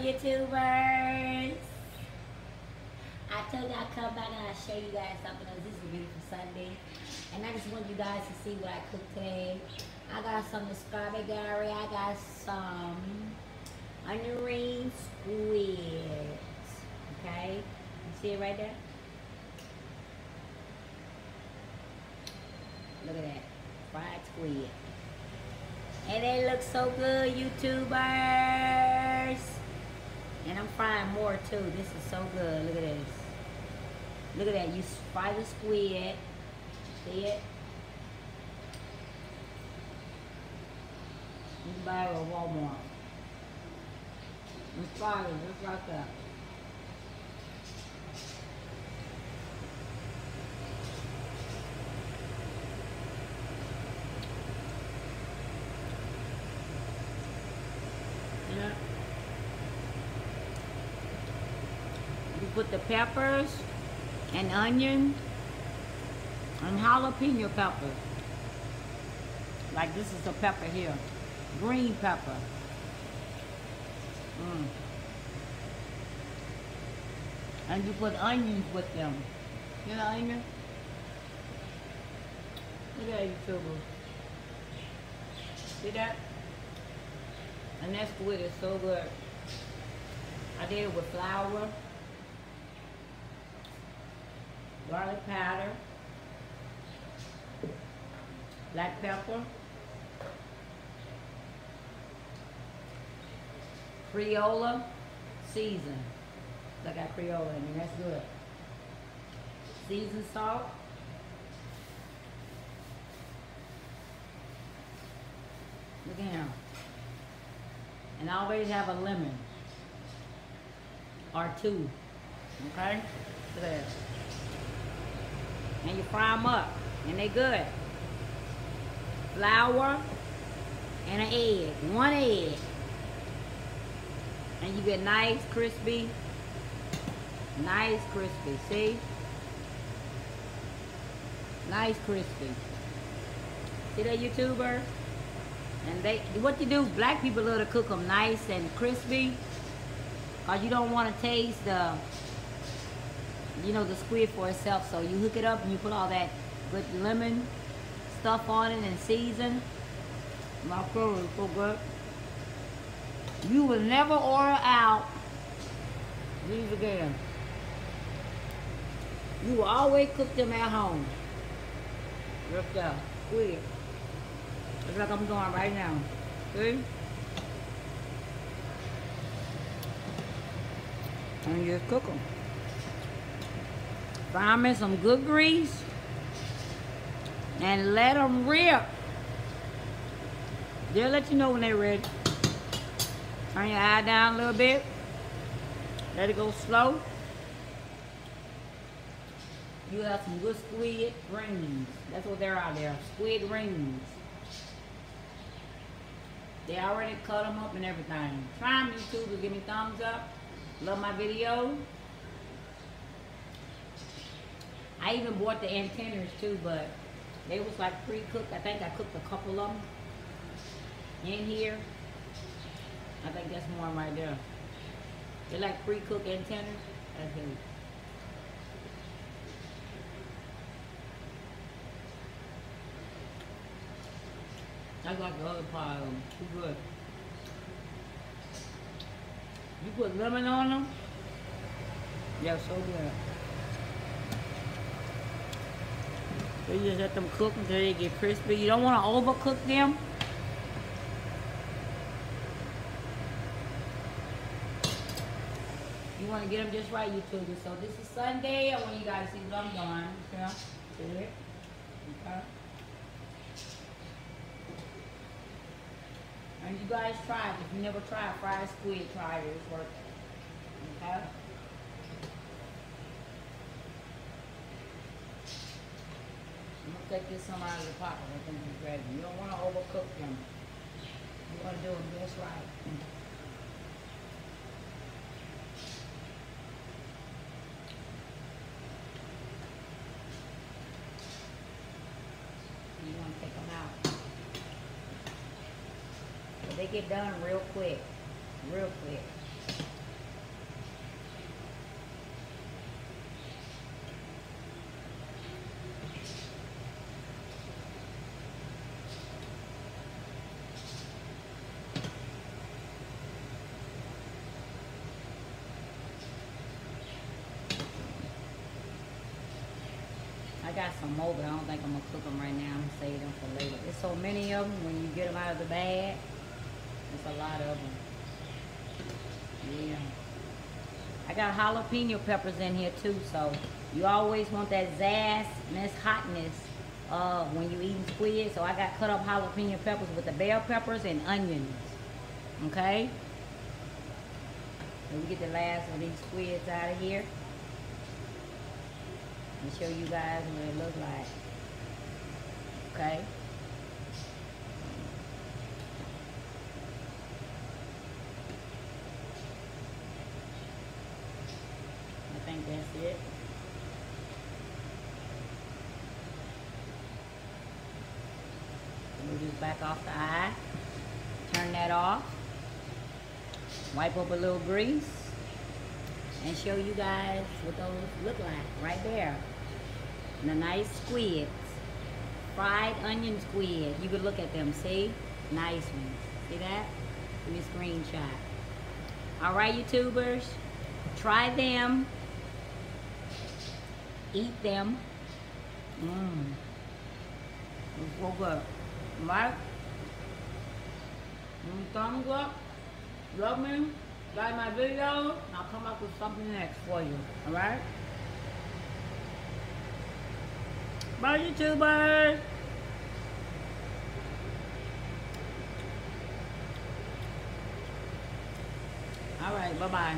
YouTubers. I told you I'd come back and I'd show you guys something else. This is a beautiful Sunday. And I just want you guys to see what I cooked today. I got some strawberry. I got some onion ring squid. Okay? You see it right there? Look at that. Fried squid. And they look so good, YouTubers. And I'm frying more too. This is so good. Look at this. Look at that. You fry the squid. See it? You can buy it at Walmart. And fry it just like that. Yeah. You put the peppers and onion and jalapeno pepper. Like this is a pepper here. Green pepper. And you put onions with them. You know onion? Look at that, YouTuber. See that? And that squid is so good. I did it with flour, garlic powder, black pepper, Creola season. I got Creola in there, that's good. Seasoned salt. Look at him. And always have a lemon or two, okay? Look at that. And you fry them up, and they good. Flour and an egg, one egg. And you get nice crispy, see? Nice crispy. See that, YouTuber? And what you do, black people love to cook them nice and crispy, cause you don't want to taste the, the squid for itself. So you hook it up and you put all that good lemon stuff on it and season. My food is so good. You will never order out these again. You will always cook them at home. Look there, squid. It's like I'm doing right now. See? And you just cook them. Fry them in some good grease. And let them rip. They'll let you know when they're ready. Turn your eye down a little bit. Let it go slow. You have some good squid rings. That's what they're out there. Squid rings. They already cut them up and everything. Try them, YouTube, give me thumbs up. Love my video. I even bought the antennas too, but they was like pre-cooked. I think I cooked a couple of them in here. I think that's one right there. They're like pre-cooked antennas. That's it. That's like the other part of them. Too good. You put lemon on them? Yeah, so good. So you just let them cook until they get crispy. You don't want to overcook them. You want to get them just right, YouTube. So this is Sunday. I want you guys to see what I'm doing. Okay? See it? Okay? And you guys try it. If you never tried fried squid, try it. It's worth it. Okay? I'm going to take this some out of the pocket. I think it's ready. You don't want to overcook them. You want to do them just right. You want to take them out. But they get done real quick. Real quick. I got some more, but I don't think I'm gonna cook them right now. I'm gonna save them for later. There's so many of them when you get them out of the bag. There's a lot of them. Yeah. I got jalapeno peppers in here too, so you always want that zazz, hotness when you eating squid. So I got cut up jalapeno peppers with the bell peppers and onions. Okay? So we get the last of these squids out of here. And show you guys what it looks like. Okay? I think that's it. Move this back off the eye. Turn that off. Wipe up a little grease. And show you guys what those look like right there. And the nice squids. Fried onion squid. You could look at them, see? Nice ones. See that? Give me a screenshot. Alright, YouTubers. Try them. Eat them. It's so good. Right? Thumbs up. Love me. Like my video. I'll come up with something next for you. Alright? Bye, YouTubers. Alright, bye-bye.